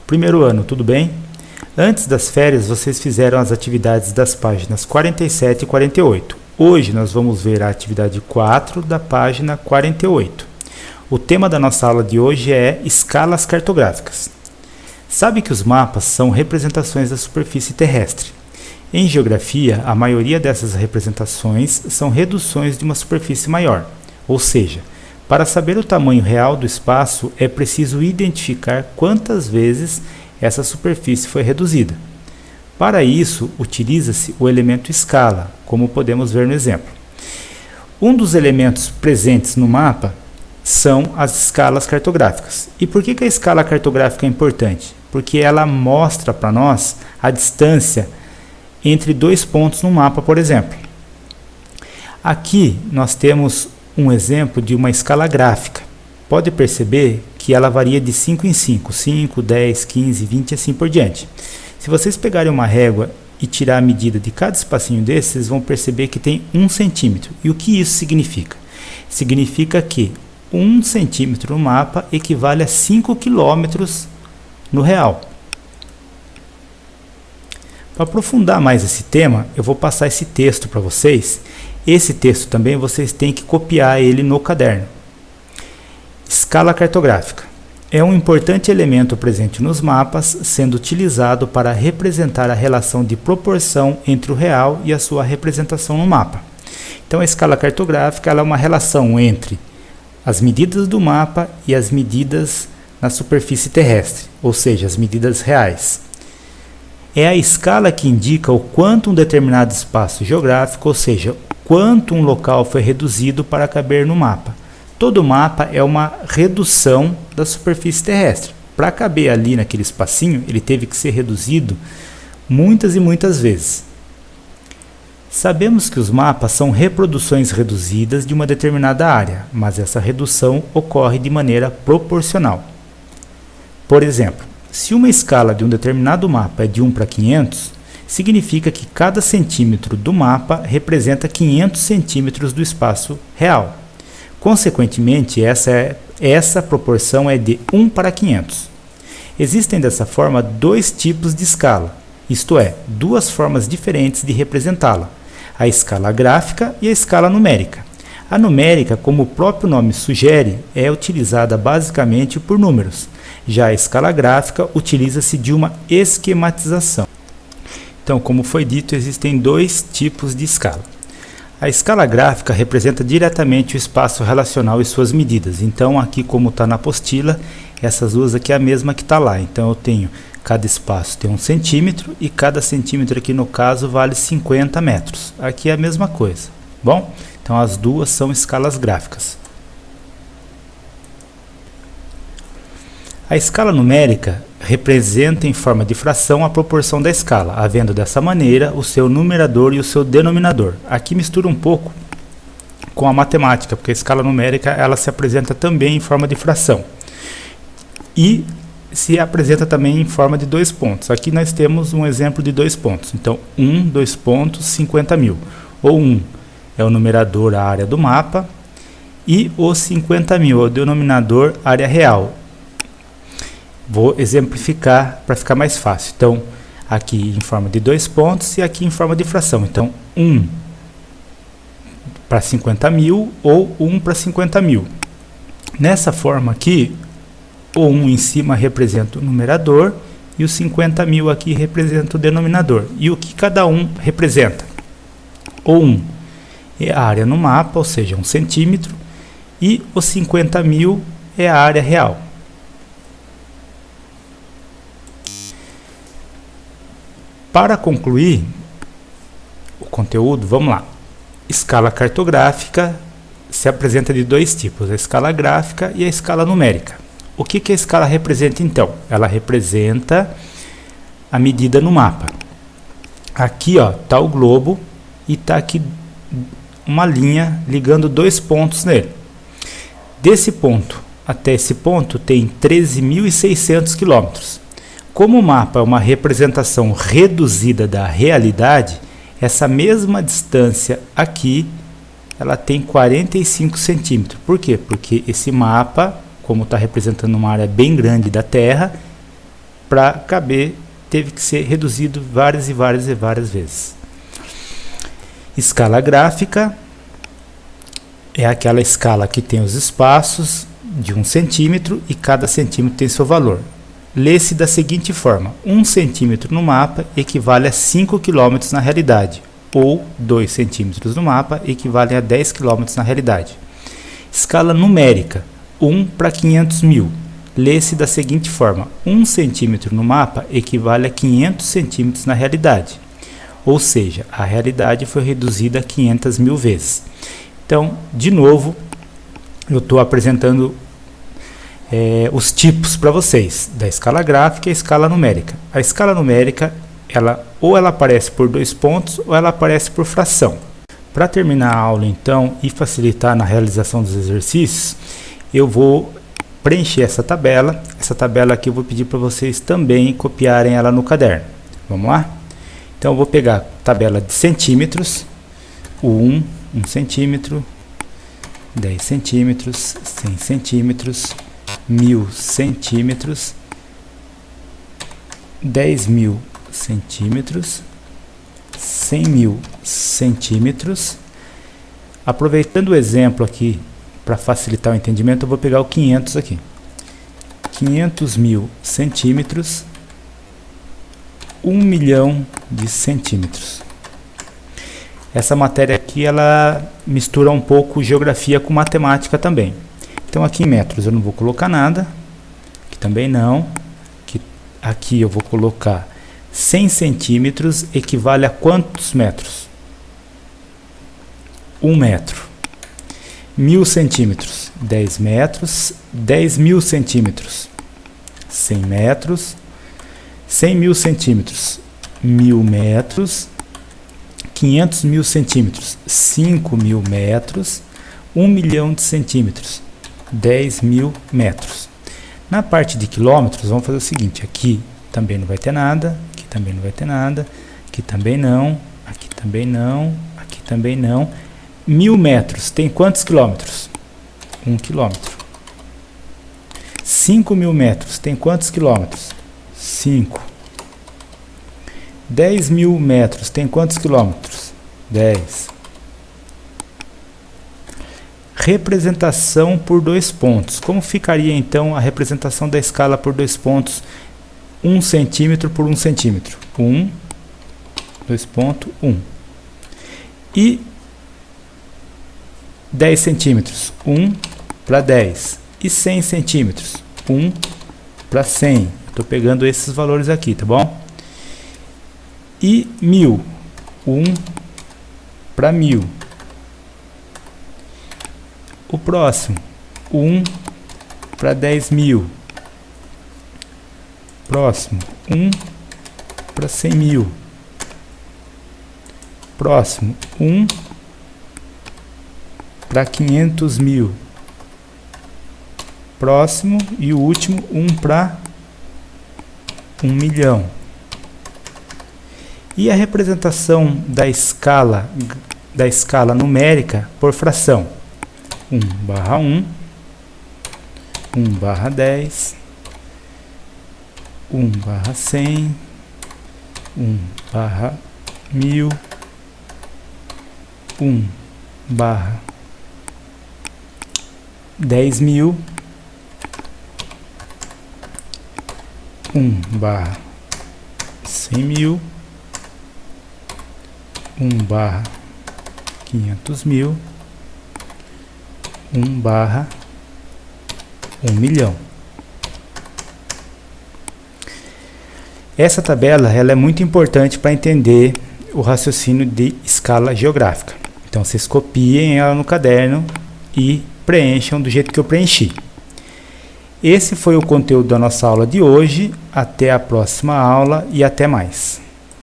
Primeiro ano, tudo bem? Antes das férias, vocês fizeram as atividades das páginas 47 e 48. Hoje nós vamos ver a atividade 4 da página 48. O tema da nossa aula de hoje é escalas cartográficas. Sabe que os mapas são representações da superfície terrestre. Em geografia, a maioria dessas representações são reduções de uma superfície maior, ou seja, para saber o tamanho real do espaço é preciso identificar quantas vezes essa superfície foi reduzida. Para isso, utiliza-se o elemento escala, como podemos ver no exemplo. Um dos elementos presentes no mapa são as escalas cartográficas. E por que a escala cartográfica é importante? Porque ela mostra para nós a distância entre dois pontos no mapa, por exemplo. Aqui nós temos um exemplo de uma escala gráfica. Pode perceber que ela varia de 5 em 5, 5, 10, 15, 20 e assim por diante. Se vocês pegarem uma régua e tirar a medida de cada espacinho desses, vocês vão perceber que tem 1 centímetro. E o que isso significa? Significa que 1 centímetro no mapa equivale a 5 quilômetros no real. Para aprofundar mais esse tema, eu vou passar esse texto para vocês. Esse texto também vocês têm que copiar ele no caderno. Escala cartográfica. É um importante elemento presente nos mapas, sendo utilizado para representar a relação de proporção entre o real e a sua representação no mapa. Então a escala cartográfica ela é uma relação entre as medidas do mapa e as medidas na superfície terrestre, ou seja, as medidas reais. É a escala que indica o quanto um determinado espaço geográfico, ou seja, quanto um local foi reduzido para caber no mapa. Todo mapa é uma redução da superfície terrestre. Para caber ali naquele espacinho, ele teve que ser reduzido muitas e muitas vezes. Sabemos que os mapas são reproduções reduzidas de uma determinada área, mas essa redução ocorre de maneira proporcional. Por exemplo, se uma escala de um determinado mapa é de 1 para 500, significa que cada centímetro do mapa representa 500 centímetros do espaço real. Consequentemente, essa proporção é de 1 para 500. Existem dessa forma dois tipos de escala, isto é, duas formas diferentes de representá-la, a escala gráfica e a escala numérica. A numérica, como o próprio nome sugere, é utilizada basicamente por números. Já a escala gráfica utiliza-se de uma esquematização. Então, como foi dito, existem dois tipos de escala. A escala gráfica representa diretamente o espaço relacional e suas medidas. Então, aqui como está na apostila, essas duas aqui é a mesma que está lá. Então, eu tenho, cada espaço tem 1 centímetro e cada centímetro aqui no caso vale 50 metros. Aqui é a mesma coisa. Bom, então as duas são escalas gráficas. A escala numérica representa em forma de fração a proporção da escala, havendo dessa maneira o seu numerador e o seu denominador. Aqui mistura um pouco com a matemática, porque a escala numérica ela se apresenta também em forma de fração. E se apresenta também em forma de 2 pontos. Aqui nós temos um exemplo de 2 pontos. Então, 2 pontos, 50 mil. Ou 1 é o numerador, a área do mapa, e o 50 mil é o denominador, área real. Vou exemplificar para ficar mais fácil. Então, aqui em forma de 2 pontos e aqui em forma de fração. Então, 1 para 50 mil ou 1 para 50 mil. Nessa forma aqui, o 1 em cima representa o numerador e o 50 mil aqui representa o denominador. E o que cada um representa? O 1 é a área no mapa, ou seja, 1 centímetro, e o 50 mil é a área real. Para concluir o conteúdo, vamos lá. Escala cartográfica se apresenta de dois tipos, a escala gráfica e a escala numérica. O que a escala representa então? Ela representa a medida no mapa. Aqui está o globo e está aqui uma linha ligando 2 pontos nele. Desse ponto até esse ponto tem 13.600 quilômetros. Como o mapa é uma representação reduzida da realidade, essa mesma distância aqui, ela tem 45 centímetros. Por quê? Porque esse mapa, como está representando uma área bem grande da Terra, para caber, teve que ser reduzido várias e várias e várias vezes. Escala gráfica é aquela escala que tem os espaços de 1 centímetro e cada centímetro tem seu valor. Lê-se da seguinte forma: 1 centímetro no mapa equivale a 5 km na realidade, ou 2 centímetros no mapa equivale a 10 km na realidade. Escala numérica: 1 para 500 mil. Lê-se da seguinte forma: 1 centímetro no mapa equivale a 500 centímetros na realidade, ou seja, a realidade foi reduzida 500 mil vezes. Então, de novo, eu estou apresentando os tipos para vocês, da escala gráfica e a escala numérica. A escala numérica, ou ela aparece por 2 pontos, ou ela aparece por fração. Para terminar a aula, então, e facilitar na realização dos exercícios, eu vou preencher essa tabela. Essa tabela aqui eu vou pedir para vocês também copiarem ela no caderno. Vamos lá? Então, eu vou pegar a tabela de centímetros, 1 centímetro, 10 centímetros, 100 centímetros, 1000 centímetros, 10.000 centímetros, 100.000 centímetros. Aproveitando o exemplo aqui, para facilitar o entendimento, eu vou pegar o 500 aqui. 500.000 centímetros, 1 milhão de centímetros. Essa matéria aqui, ela mistura um pouco geografia com matemática também. Então aqui em metros eu não vou colocar nada, aqui também não. Aqui eu vou colocar 100 centímetros equivale a quantos metros? 1 metro. 1000 centímetros, 10 metros. 10.000 centímetros, 100 metros. 100.000 centímetros, 1000 metros. 500.000 centímetros, 5.000 metros. 1 milhão de centímetros, 10.000 metros. Na parte de quilômetros, vamos fazer o seguinte: aqui também não vai ter nada, aqui também não vai ter nada, aqui também não, aqui também não, aqui também não. 1000 metros tem quantos quilômetros? 1 quilômetro. 5.000 metros tem quantos quilômetros? 5. 10.000 metros tem quantos quilômetros? 10. Representação por 2 pontos. Como ficaria então a representação da escala por 2 pontos? 1 centímetro por 1 centímetro. 1, 2.1. E 10 centímetros. 1 para 10. E 100 centímetros. 1 para 100. Estou pegando esses valores aqui, tá bom? E 1000. 1 para 1000. O próximo, 1 para 10.000. Próximo, 1 para 100.000. Próximo, 1 para 500.000. Próximo e o último, 1 para 1 milhão. E a representação da escala numérica por fração? 1/1, 1/10, 1/100, 1/1000, 1/10.000, 1/100.000, 1/500.000, 1/1 milhão. Essa tabela ela é muito importante para entender o raciocínio de escala geográfica. Então vocês copiem ela no caderno e preencham do jeito que eu preenchi. Esse foi o conteúdo da nossa aula de hoje. Até a próxima aula e até mais.